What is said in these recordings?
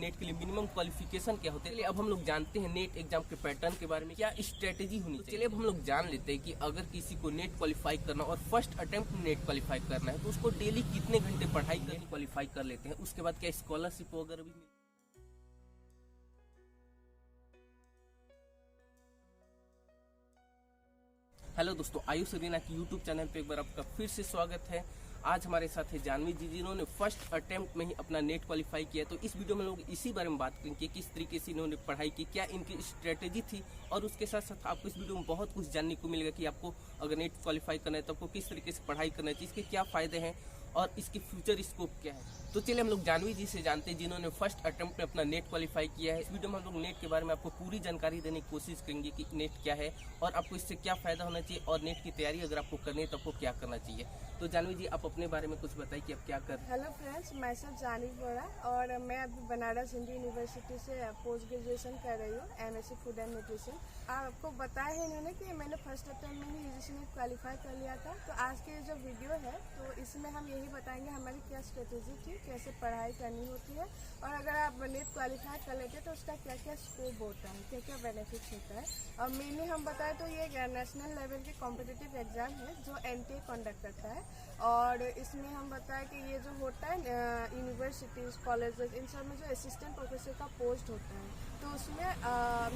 Net के लिए minimum qualification क्या होते हैं। चलिए अब हम लोग जानते हैं नेट एग्जाम के पैटर्न के बारे में, क्या स्ट्रेटेजी होनी चाहिए। चलिए अब हम लोग जान लेते हैं कि अगर किसी को नेट क्वालिफाई करना और फर्स्ट अटेम्प्ट में नेट क्वालिफाई करना है तो उसको डेली कितने घंटे पढ़ाई करके क्वालिफाई कर लेते हैं। उसके बाद क्या स्कॉलरशिप वगैरह भी। हेलो दोस्तों, आयुष अरीना की यूट्यूब चैनल पे एक बार आपका फिर से स्वागत है। आज हमारे साथ है जानवी जी, जिन्होंने फर्स्ट अटेम्प्ट में ही अपना नेट क्वालिफाई किया। तो इस वीडियो में लोग इसी बारे में बात करेंगे, किस तरीके से इन्होंने पढ़ाई की, क्या इनकी स्ट्रेटेजी थी, और उसके साथ साथ आपको इस वीडियो में बहुत कुछ जानने को मिलेगा कि आपको अगर नेट क्वालिफाई करना है तो आपको किस तरीके से पढ़ाई करना चाहिए, इसके क्या फायदे हैं और इसके फ्यूचर स्कोप क्या है। तो चलिए हम लोग जानवी जी से जानते हैं, जिन्होंने फर्स्ट अटेम्प्ट में अपना नेट क्वालिफाई किया है। इस वीडियो में हम लोग नेट के बारे में आपको पूरी जानकारी देने की कोशिश करेंगे कि नेट क्या है और आपको इससे क्या फायदा होना चाहिए, और नेट की तैयारी अगर आपको करनी है तो आपको क्या करना चाहिए। तो जानवी जी, आप अपने बारे में कुछ बताइए कि आप क्या कर रहे हैं। हेलो फ्रेंड्स, मैं सब जानवी बोरा और मैं अभी बनारस हिंदू यूनिवर्सिटी से पोस्ट ग्रेजुएशन कर रही हूँ, एमएससी फूड एंड न्यूट्रिशन। आपको बताया है इन्होंने कि मैंने फर्स्ट अटेम्प्ट में ही यूजीसी नेट क्वालिफाई कर लिया था। तो आज की जो वीडियो है तो इसमें हम यही बताएंगे हमारी क्या स्ट्रेटेजी थी, कैसे पढ़ाई करनी होती है, और अगर आप नेट क्वालिफाई कर लेते हैं तो उसका क्या क्या स्कोप होता है, क्या क्या बेनिफिट्स होता है। और मेनली हम बताएं तो ये नेशनल लेवल के कॉम्पिटिटिव एग्जाम है जो एनटीए कंडक्ट करता है। और इसमें हम बताएं कि ये जो होता है यूनिवर्सिटीज, कॉलेजेस, इन सब में जो असिस्टेंट प्रोफेसर का पोस्ट होता है तो उसमें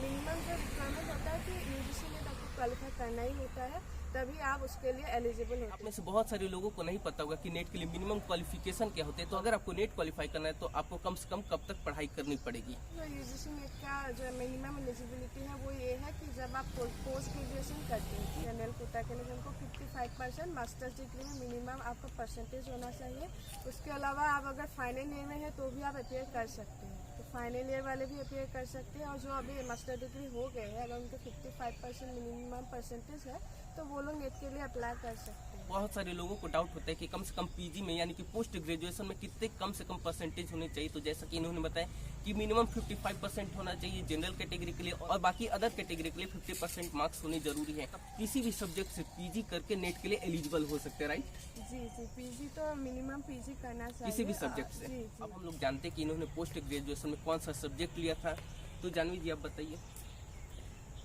मिनिमम जो रिक्वायरमेंट होता है कि यूजीसी नेट आपको क्वालिफाई करना ही होता है, तभी आप उसके लिए एलिजिबल होते हैं। आप में से बहुत सारे लोगों को नहीं पता होगा कि नेट के लिए मिनिमम क्वालिफिकेशन क्या होते हैं। तो अगर आपको नेट क्वालिफाई करना है तो आपको कम से कम कब तक पढ़ाई करनी पड़ेगी। तो यूजीसी नेट का जो मिनिमम एलिजिबिलिटी है वो ये है कि जब आप पोस्ट ग्रेजुएशन करते हैं जनरल कोटा के लिए उनको 55% मास्टर्स डिग्री में मिनिमम आपका परसेंटेज होना चाहिए। उसके अलावा आप अगर फाइनल ईयर में है तो भी आप अपेयर कर सकते हैं, तो फाइनल ईयर वाले भी अपेयर कर सकते हैं। और जो अभी मास्टर डिग्री हो गए हैं अगर उनके 55% मिनिमम परसेंटेज है तो वो लोग नेट के लिए अप्लाई कर सकते हैं। बहुत सारे लोगों को डाउट होता है कि कम से कम पीजी में यानी कि पोस्ट ग्रेजुएशन में कितने कम से कम परसेंटेज होने चाहिए। तो जैसा कि इन्होंने बताया कि मिनिमम 55% होना चाहिए जनरल कैटेगरी के लिए, और बाकी अदर कैटेगरी के लिए 50% मार्क्स होने जरूरी है। किसी भी सब्जेक्ट से पीजी करके नेट के लिए एलिजिबल हो सकते हैं, राइट? जी, पीजी तो मिनिमम पीजी करना चाहिए किसी भी सब्जेक्ट से। जी। अब हम लोग जानते हैं कि इन्होंने पोस्ट ग्रेजुएशन में कौन सा सब्जेक्ट लिया था। तो जानवी जी, आप बताइए।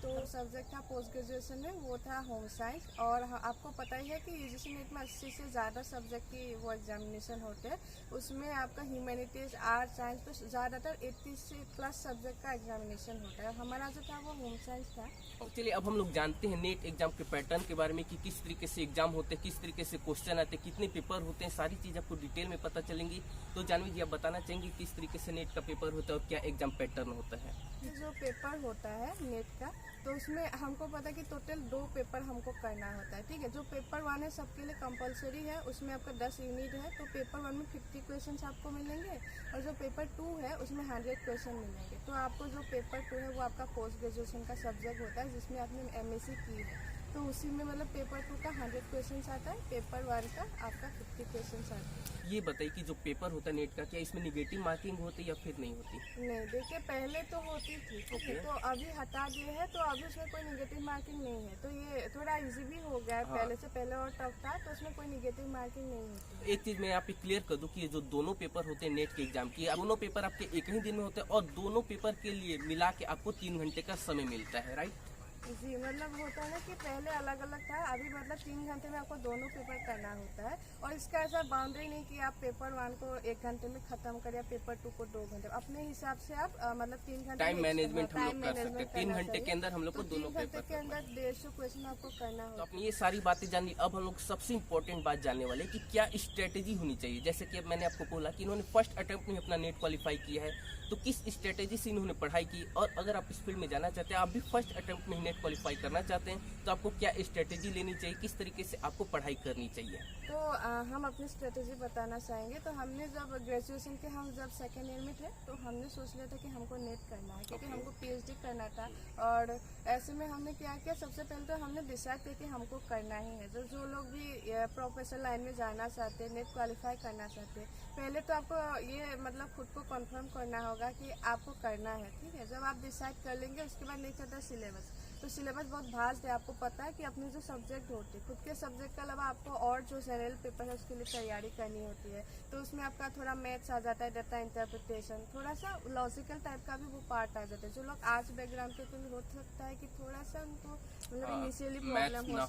तो सब्जेक्ट था पोस्ट ग्रेजुएशन में वो था होम साइंस। और आपको पता ही है कि यूजीसी नेट में 80 से ज़्यादा सब्जेक्ट की वो एग्जामिनेशन होते हैं। उसमें आपका ह्यूमैनिटीज, आर्ट, साइंस, तो ज़्यादातर 80 से प्लस सब्जेक्ट का एग्जामिनेशन होता है। हमारा जो था वो होम साइंस था। और चलिए अब हम लोग जानते हैं नेट एग्जाम के पैटर्न के बारे में कि किस तरीके से एग्जाम होते हैं, किस तरीके से क्वेश्चन आते हैं, कितने पेपर होते हैं, सारी चीज़ आपको डिटेल में पता चलेंगी। तो जानवी जी, आप बताना चाहेंगे किस तरीके से नेट का पेपर होता है और क्या एग्जाम पैटर्न होता है। जो पेपर होता है नेट का तो उसमें हमको पता है कि टोटल 2 पेपर हमको करना होता है, ठीक है। जो पेपर 1 है सबके लिए कंपलसरी है, उसमें आपका 10 यूनिट है। तो पेपर 1 में 50 क्वेश्चन आपको मिलेंगे, और जो पेपर 2 है उसमें 100 क्वेश्चन मिलेंगे। तो आपको जो पेपर 2 है वो आपका पोस्ट ग्रेजुएशन का सब्जेक्ट होता है जिसमें आपने एमएससी की है, तो उसी में मतलब पेपर 2 का 100 क्वेश्चन आता है, पेपर 1 का आपका 50 क्वेश्चन आता है। ये बताइए कि जो पेपर होता है नेट का, क्या इसमें निगेटिव मार्किंग होती है या फिर नहीं होती? नहीं, देखिए पहले तो होती थी, ठीक है, तो अभी हटा दिए है, तो अभी उसमें कोई निगेटिव मार्किंग नहीं है। तो ये थोड़ा इजी भी हो गया है। हाँ। पहले से पहले और टफ था, तो उसमें कोई निगेटिव मार्किंग नहीं होती। एक चीज मैं यहाँ पे क्लियर कर दूं कि ये जो दोनों पेपर होते हैं नेट के एग्जाम की, दोनों पेपर आपके एक ही दिन में होते हैं, और दोनों पेपर के लिए मिला के आपको 3 घंटे का समय मिलता है, राइट? जी, मतलब होता है ना कि पहले अलग अलग था, अभी मतलब 3 घंटे में आपको दोनों पेपर करना होता है। और इसका ऐसा बाउंड्री नहीं कि आप पेपर 1 को 1 घंटे में खत्म करें या पेपर 2 को 2 घंटे, अपने हिसाब से आप मतलब 3 घंटे टाइम मैनेजमेंट हम लोग कर सकते हैं। 3 घंटे के अंदर हम लोग को दोनों पेपर के अंदर 150 क्वेश्चन आपको करना तो होता है। अपनी ये सारी बातें जान ली। अब हम लोग सबसे इम्पोर्टेंट बात जानने वाले हैं कि क्या स्ट्रेटेजी होनी चाहिए। जैसे कि अब मैंने आपको बोला कि इन्होंने फर्स्ट अटेम्प्ट में अपना नेट क्वालिफाई किया है, तो किस स्ट्रेटेजी से इन्होंने पढ़ाई की, और अगर आप इस फील्ड में जाना चाहते हैं, आप भी फर्स्ट अटेम्प्ट में नेट क्वालिफाई करना चाहते हैं, तो आपको क्या स्ट्रेटेजी लेनी चाहिए, किस तरीके से आपको पढ़ाई करनी चाहिए। तो हम अपनी स्ट्रेटेजी बताना चाहेंगे। तो हमने जब ग्रेजुएशन के हम जब सेकेंड ईयर में थे तो हमने सोच लिया था कि हमको नेट करना है, क्योंकि हमको पीएचडी करना था। और ऐसे में हमने क्या किया, सबसे पहले तो हमने डिसाइड किया कि हमको करना ही है। जो लोग भी प्रोफेशनल लाइन में जाना चाहते हैं, नेट क्वालिफाई करना चाहते हैं, पहले तो आपको ये मतलब खुद को कंफर्म करना होगा कि आपको करना है, ठीक है। जब आप डिसाइड कर लेंगे उसके बाद नहीं चलता सिलेबस। तो सिलेबस बहुत भास्ट है। आपको पता है कि अपने जो सब्जेक्ट होते हैं, खुद के सब्जेक्ट के अलावा आपको और जो जनरल पेपर है उसके लिए तैयारी करनी होती है। तो उसमें आपका थोड़ा मैथ्स आ जाता है, डाटा इंटरप्रिटेशन, थोड़ा सा लॉजिकल टाइप का भी वो पार्ट आ जाता है। जो लोग आर्ट्स बैकग्राउंड के, तो हो सकता है कि थोड़ा सा उनको मतलब इनिशियली प्रॉब्लम हो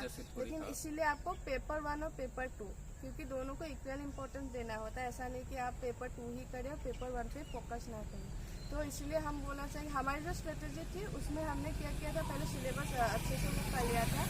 सकता है। लेकिन इसीलिए आपको पेपर 1 और पेपर 2, क्योंकि दोनों को इक्वल इंपॉर्टेंस देना होता है। ऐसा नहीं कि आप पेपर 2 ही करें और पेपर 1 पे फोकस ना करें। तो इसलिए हम बोलना चाहिए, हमारी जो स्ट्रेटेजी थी उसमें हमने क्या किया था, पहले सिलेबस अच्छे से कर लिया था,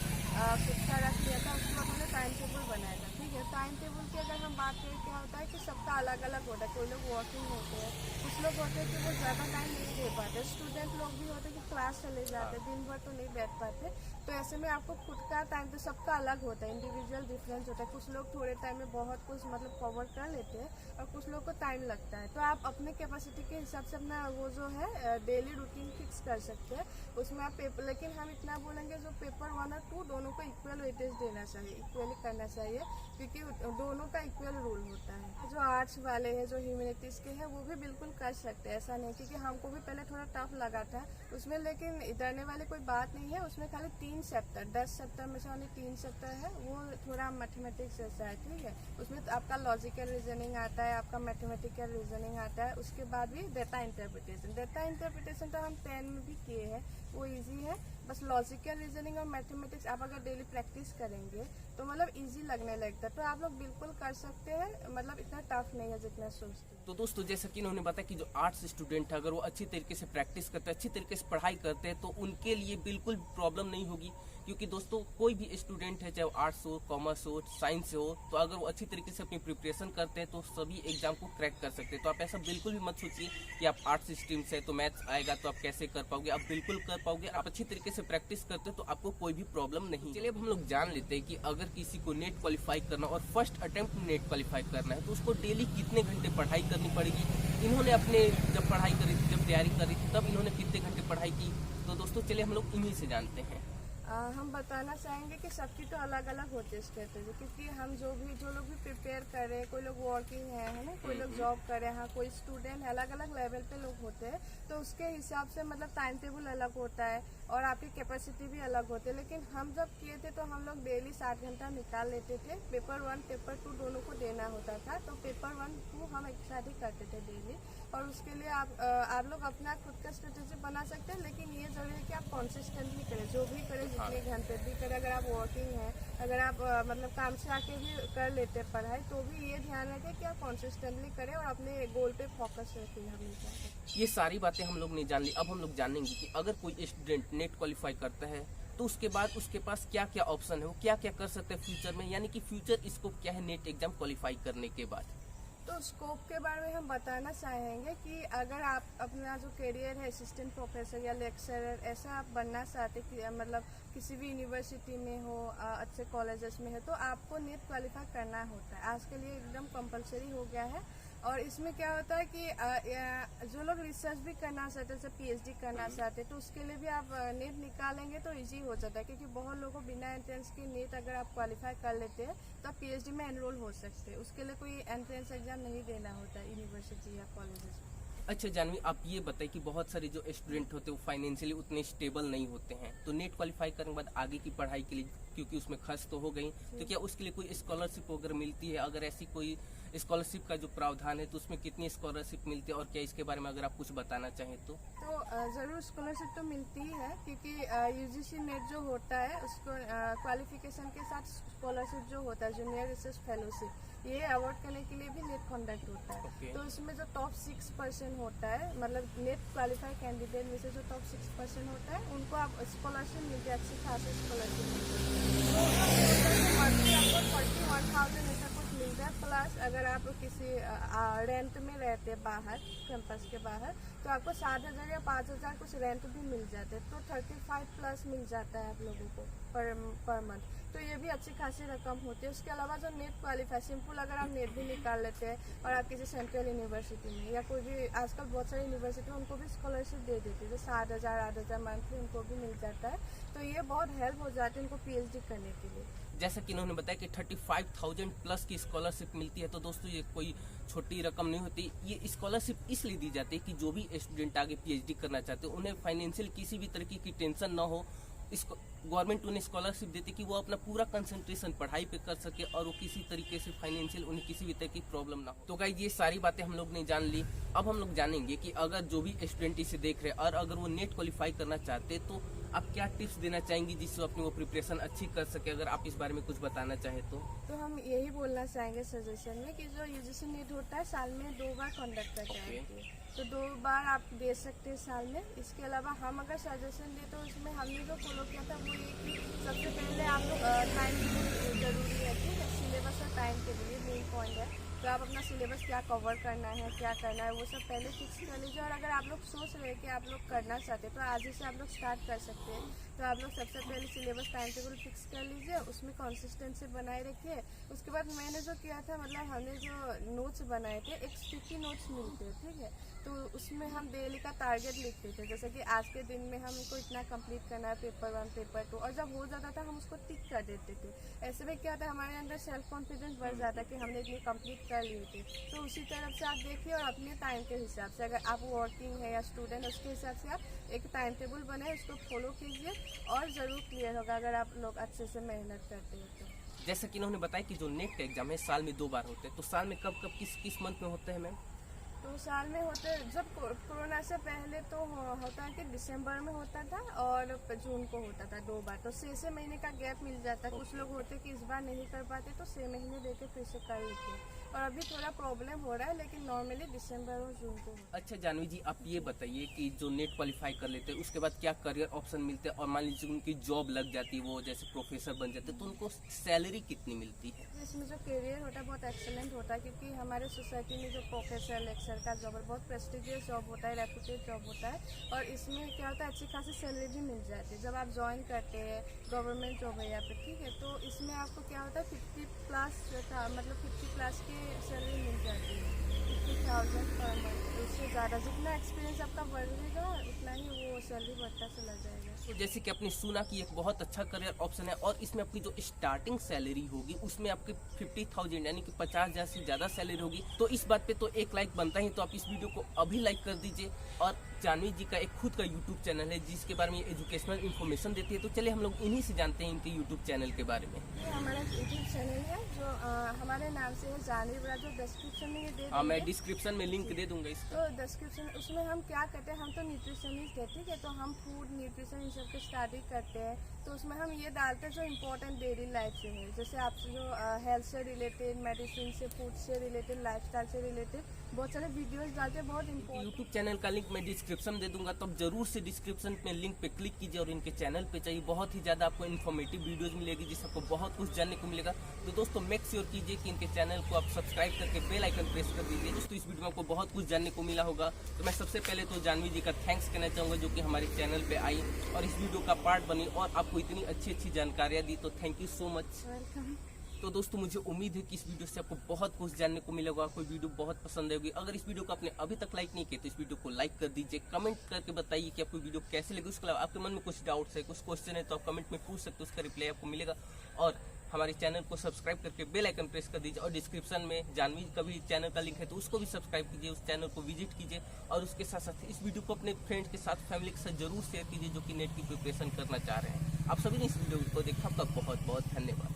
खुद का रख लिया था। उसके बाद हमने टाइम टेबल बनाया था। ठीक है, टाइम टेबल की अगर हम बात करें, क्या होता है कि सबका अलग अलग होता है। कोई लोग वर्किंग होते हैं, कुछ लोग होते हैं कि वो ज़्यादा टाइम नहीं दे पाते, स्टूडेंट लोग भी होते हैं कि क्लास चले जाते हैं, दिन भर तो नहीं बैठ पाते। तो ऐसे में आपको खुद का टाइम, तो सबका अलग होता है, इंडिविजुअल डिफरेंस होता है। कुछ लोग थोड़े टाइम में बहुत कुछ मतलब कवर कर लेते हैं और कुछ लोग को टाइम लगता है। तो आप अपने कैपेसिटी के हिसाब से अपना वो जो है डेली रूटीन फिक्स कर सकते हैं। उसमें आप पेपर, लेकिन हम इतना बोलेंगे जो पेपर 1 और 2 दोनों को इक्वल वेटेज देना चाहिए, इक्वली करना चाहिए, क्योंकि दोनों का इक्वल रोल होता है। जो आर्ट्स वाले हैं, जो ह्यूमैनिटीज़ के हैं, वो भी बिल्कुल कर सकते हैं, ऐसा नहीं। क्योंकि हमको भी पहले थोड़ा टफ लगा था उसमें, लेकिन डरने वाली कोई बात नहीं है। उसमें खाली 3 चैप्टर, 10 चैप्टर में से only 3 चैप्टर है, वो थोड़ा मैथमेटिक्स जैसा है। ठीक है, उसमें तो आपका लॉजिकल रीजनिंग आता है, आपका मैथमेटिकल रीजनिंग आता है, उसके बाद भी डेटा इंटरप्रिटेशन। डेटा इंटरप्रिटेशन तो हम 10 में भी किए हैं, वो इजी है। बस लॉजिकल रीजनिंग और मैथमेटिक्स आप अगर डेली प्रैक्टिस करेंगे तो मतलब इजी लगने लगता है। तो आप लोग बिल्कुल कर सकते हैं, मतलब इतना टफ नहीं है जितना सोचते हैं। तो दोस्तों, जैसा कि इन्होंने बताया कि जो आर्ट्स स्टूडेंट है, अगर वो अच्छी तरीके से प्रैक्टिस करते हैं, अच्छी तरीके से पढ़ाई करते हैं, तो उनके लिए बिल्कुल प्रॉब्लम नहीं होगी। क्योंकि दोस्तों, कोई भी स्टूडेंट है, चाहे वो आर्ट्स हो, कॉमर्स हो, साइंस से हो, तो अगर वो अच्छी तरीके से अपनी प्रिपरेशन करते हैं तो सभी एग्जाम को क्रैक कर सकते हैं। तो आप ऐसा बिल्कुल भी मत सोचिए कि आप आर्ट्स स्ट्रीम से तो मैथ्स आएगा तो आप कैसे कर पाओगे। आप बिल्कुल कर पाओगे। आप अच्छी तरीके से प्रैक्टिस करते हो तो आपको कोई भी प्रॉब्लम नहीं। चलिए अब हम लोग जान लेते हैं कि अगर किसी को नेट क्वालिफाई करना और फर्स्ट अटेम्प्ट में नेट क्वालिफाई करना है तो उसको डेली कितने घंटे पढ़ाई करनी पड़ेगी। इन्होंने अपने जब पढ़ाई करी थी, जब तैयारी करी थी, तब इन्होंने कितने घंटे पढ़ाई की। तो दोस्तों चलिए हम लोग इन्हीं से जानते हैं। हम बताना चाहेंगे कि सबकी तो अलग अलग होती है स्ट्रेटेजी, क्योंकि हम जो लोग भी प्रिपेयर कर रहे हैं, कोई लोग वर्किंग है ना, कोई लोग जॉब कर रहे हैं, कोई स्टूडेंट है, अलग अलग लेवल पे लोग होते हैं। तो उसके हिसाब से मतलब टाइम टेबल अलग होता है और आपकी कैपेसिटी भी अलग होती है। लेकिन हम जब किए थे तो हम लोग डेली 7 घंटा निकाल लेते थे। पेपर 1 पेपर 2 दोनों को देना होता था, तो पेपर 1 2 हम एक साथ ही करते थे डेली। और उसके लिए आप लोग अपना खुद का स्ट्रेटेजी बना सकते हैं, लेकिन ये जरूरी है कि आप कंसिस्टेंटली करें, जो भी करें, जितने घंटे भी करें। अगर आप वर्किंग हैं, अगर आप मतलब काम से आके भी कर लेते हैं पढ़ाई, तो भी ये ध्यान रखें कि आप कंसिस्टेंटली करें और अपने गोल पे फोकस रखें हमेशा। ये सारी बातें हम लोग नहीं जान ली। अब हम लोग जानेंगे कि अगर कोई स्टूडेंट नेट क्वालिफाई करता है तो उसके बाद उसके पास क्या क्या ऑप्शन है, वो क्या क्या कर सकते हैं फ्यूचर में, यानी कि फ्यूचर स्कोप क्या है नेट एग्जाम क्वालिफाई करने के बाद। तो स्कोप के बारे में हम बताना चाहेंगे कि अगर आप अपना जो करियर है असिस्टेंट प्रोफेसर या लेक्चरर, ऐसा आप बनना चाहते कि मतलब किसी भी यूनिवर्सिटी में हो, अच्छे कॉलेजेस में है, तो आपको नेट क्वालिफाई करना होता है। आज के लिए एकदम कंपलसरी हो गया है। और इसमें क्या होता है कि जो लोग रिसर्च भी करना चाहते हैं, जैसे पीएचडी करना चाहते हैं, तो उसके लिए भी आप नेट निकालेंगे तो इजी हो जाता है। क्योंकि बहुत लोगों को बिना एंट्रेंस के नेट अगर आप क्वालिफाई कर लेते हैं तो आप पीएचडी में एनरोल हो सकते हैं। उसके लिए कोई एंट्रेंस एग्जाम नहीं देना होता है यूनिवर्सिटी या कॉलेजेस में। अच्छा जानवी, आप ये बताइए कि बहुत सारे जो स्टूडेंट होते हैं वो फाइनेंशियली उतने स्टेबल नहीं होते हैं, तो नेट क्वालिफाई करने के बाद आगे की पढ़ाई के लिए, क्योंकि उसमें खर्च तो हो गई, तो क्या उसके लिए कोई स्कॉलरशिप वगैरह मिलती है? अगर ऐसी कोई स्कॉलरशिप का जो प्रावधान है तो उसमें कितनी स्कॉलरशिप मिलती है, और क्या इसके बारे में अगर आप कुछ बताना चाहें तो? ज़रूर स्कॉलरशिप तो मिलती ही है, क्योंकि यूजीसी नेट जो होता है उसको क्वालिफिकेशन के साथ स्कॉलरशिप जो होता है, जूनियर रिसर्च फेलोशिप, ये अवार्ड करने के लिए भी नेट कंडक्ट होता है। तो इसमें जो टॉप 6% होता है, मतलब नेट क्वालिफाई कैंडिडेट में से जो टॉप 6% होता है, उनको आप स्कॉलरशिप मिलती है, अच्छी खासी स्कॉलरशिप मिलती है। आपको 41,000 ऐसा कुछ मिलता है। प्लस अगर आप किसी रेंट में रहते हैं बाहर, कैंपस के बाहर, तो आपको 7,000 या 5,000 कुछ रेंट भी मिल जाते हैं। तो 35 प्लस मिल जाता है आप लोगों को पर मंथ। तो ये भी अच्छी खासी रकम होती है। उसके अलावा जो नेट क्वालिफाई सिंपल अगर आप नेट भी निकाल लेते हैं और आप किसी सेंट्रल यूनिवर्सिटी में या कोई भी आजकल बहुत सारी यूनिवर्सिटी में उनको भी स्कॉलरशिप दे देती है, जो 7,000 8,000 मंथली उनको भी मिल जाता है। तो ये बहुत हेल्प हो जाती है उनको PhD करने के लिए। जैसा कि इन्होंने बताया कि 35,000 प्लस की स्कॉलरशिप मिलती है। तो दोस्तों ये कोई छोटी रकम नहीं होती। ये स्कॉलरशिप इसलिए दी जाती है कि जो भी स्टूडेंट आगे PhD करना चाहते हैं उन्हें फाइनेंशियल किसी भी तरीके की टेंशन ना हो। इसको गवर्नमेंट उन्हें स्कॉलरशिप देती है कि वो अपना पूरा कंसंट्रेशन पढ़ाई पे कर सके और वो किसी तरीके से फाइनेंशियल उन्हें किसी भी तरह की प्रॉब्लम ना हो। तो गाइस ये सारी बातें हम लोग ने जान ली। अब हम लोग जानेंगे कि अगर जो भी स्टूडेंट इसे देख रहे हैं और अगर वो नेट क्वालिफाई करना चाहते हैं तो आप क्या टिप्स देना चाहेंगी जिससे अपनी वो प्रिपरेशन अच्छी कर सके, अगर आप इस बारे में कुछ बताना चाहे तो हम यही बोलना चाहेंगे सजेशन में कि जो UGC नीट होता है साल में 2 बार कंडक्ट करते हैं, तो 2 बार आप दे सकते हैं साल में। इसके अलावा हम अगर सजेशन दें तो उसमें हमने जो फॉलो किया था वो ये कि सबसे पहले आप लोग टाइम टेबल जरूरी है, ठीक है, सिलेबस और टाइम टेबल ये मेन पॉइंट है। तो आप अपना सिलेबस क्या कवर करना है, क्या करना है, वो सब पहले फिक्स कर लीजिए। और अगर आप लोग सोच रहे हैं कि आप लोग करना चाहते हैं तो आज ही से आप लोग स्टार्ट कर सकते हैं। तो आप लोग सबसे पहले सिलेबस टाइम टेबल फिक्स कर लीजिए, उसमें कंसिस्टेंसी बनाए रखिए। उसके बाद मैंने जो किया था, मतलब हमने जो नोट्स बनाए थे, एक स्टिकी नोट्स मिलते हैं, ठीक है, तो उसमें हम डेली का टारगेट लिखते थे, जैसे कि आज के दिन में हमको इतना कंप्लीट करना है, पेपर 1 पेपर 2, और जब हो जाता था हम उसको टिक कर देते थे। ऐसे में क्या था, हमारे अंदर सेल्फ कॉन्फिडेंस बढ़ जाता कि हमने इतनी कंप्लीट कर लिए थे। तो उसी तरफ से आप देखिए और अपने टाइम के हिसाब से, अगर आप वर्किंग है या स्टूडेंट, उसके हिसाब से आप एक टाइम टेबल बनाए, उसको फॉलो कीजिए और ज़रूर क्लियर होगा अगर आप लोग अच्छे से मेहनत करते हैं तो। जैसा कि इन्होंने बताया कि जो नेट का एग्जाम है साल में 2 बार होते हैं, तो साल में कब कब किस मंथ में होते हैं मैम? तो साल में होते, जब कोरोना से पहले तो होता है कि दिसंबर में होता था और जून को होता था 2 बार, तो 6 महीने का गैप मिल जाता है। कुछ लोग होते कि इस बार नहीं कर पाते तो 6 महीने देके फिर से कर लेते, और अभी थोड़ा प्रॉब्लम हो रहा है, लेकिन नॉर्मली दिसंबर और जून को होता है। अच्छा जानवी जी, आप ये बताइए कि जो नेट क्वालिफाई कर लेते हैं उसके बाद क्या करियर ऑप्शन मिलते हैं, और मान लीजिए उनकी जॉब लग जाती है, वो जैसे प्रोफेसर बन जाते हैं, तो उनको सैलरी कितनी मिलती है? इसमें जो करियर होता है बहुत एक्सेलेंट होता है, क्योंकि हमारे सोसाइटी में जो प्रोफेसर लेक्चर का जॉब है बहुत प्रेस्टिजियस जॉब होता है, रेपुटेड जॉब होता है, और इसमें क्या होता है अच्छी खासी सैलरी भी मिल जाती है। जब आप ज्वाइन करते हैं, गवर्नमेंट जॉब है यहाँ पे, ठीक है, तो इसमें आपको क्या होता है 50 प्लस का, मतलब 50 प्लस की सैलरी मिल जाती है, 50,000 पर मंथ। उससे ज़्यादा जितना एक्सपीरियंस आपका बढ़ेगा उतना ही वो सैलरी बढ़ता चला जाएगा। तो जैसे कि आपने सुना कि एक बहुत अच्छा करियर ऑप्शन है, और इसमें आपकी जो स्टार्टिंग सैलरी होगी उसमें आपकी 50,000 यानी कि 50,000 से ज्यादा सैलरी होगी। तो इस बात पे तो एक लाइक बनता ही, तो आप इस वीडियो को अभी लाइक कर दीजिए। और जानवी जी का एक खुद का यूट्यूब चैनल है जिसके बारे में एजुकेशनल इन्फॉर्मेशन देती है, तो चलिए हम लोग इन्हीं से जानते हैं इनके यूट्यूब चैनल के बारे में। ये हमारा यूट्यूब चैनल है जो हमारे नाम से है, जानवी बड़ा, जो डिस्क्रिप्शन में ये दे हाँ, मैं देंगे। डिस्क्रिप्शन में लिंक दे दूंगा इसका। तो डिस्क्रिप्शन, उसमें हम क्या करते हैं, हम तो न्यूट्रिशनिस्ट है, ठीक है, तो हम फूड न्यूट्रिशन इन सब की स्टडी करते हैं। तो उसमें हम ये डालते हैं जो इम्पोर्टेंट डेली लाइफ से है, जैसे आप जो हेल्थ से रिलेटेड, मेडिसिन से, फूड से रिलेटेड, लाइफस्टाइल से रिलेटेड बहुत सारे वीडियोस डालते हैं, बहुत इम्पोर्टेंट। यूट्यूब चैनल का लिंक मैं डिस्क्रिप्शन में दे दूंगा, तो आप जरूर से डिस्क्रिप्शन में लिंक पे क्लिक कीजिए और इनके चैनल पे चाहिए, बहुत ही ज्यादा आपको इन्फॉर्मेटिव वीडियोस मिलेगी जिससे आपको बहुत कुछ जानने को मिलेगा। तो दोस्तों मेक श्योर कीजिए कि इनके चैनल को आप सब्सक्राइब करके बेल आइकन प्रेस कर दीजिए। दोस्तों इस वीडियो में आपको बहुत कुछ जानने को मिला होगा, तो मैं सबसे पहले तो जानवी जी का थैंक्स कहना चाहूंगा जो कि हमारे चैनल पे आई और इस वीडियो का पार्ट बनी और आपको इतनी अच्छी जानकारियां दी, तो thank you so much. Welcome. तो दोस्तों मुझे उम्मीद है कि इस वीडियो से आपको बहुत कुछ जानने को मिलेगा, आपको वीडियो बहुत पसंद आएगी। अगर इस वीडियो को आपने अभी तक लाइक नहीं किया तो इस वीडियो को लाइक कर दीजिए, कमेंट करके बताइए कि आपको वीडियो कैसे लगी। उसके अलावा आपके मन में कुछ डाउट्स है, कुछ क्वेश्चन है, तो आप कमेंट में पूछ सकते हो, उसका रिप्लाई आपको मिलेगा। और हमारे चैनल को सब्सक्राइब करके बेल आइकन प्रेस कर दीजिए, और डिस्क्रिप्शन में जानवी का भी चैनल का लिंक है, तो उसको भी सब्सक्राइब कीजिए, उस चैनल को विजिट कीजिए। और उसके साथ साथ इस वीडियो को अपने फ्रेंड्स के साथ, फैमिली के साथ जरूर शेयर कीजिए जो कि नेट की प्रिपरेशन करना चाह रहे हैं। आप सभी ने इस वीडियो को देखा, आपका बहुत बहुत धन्यवाद।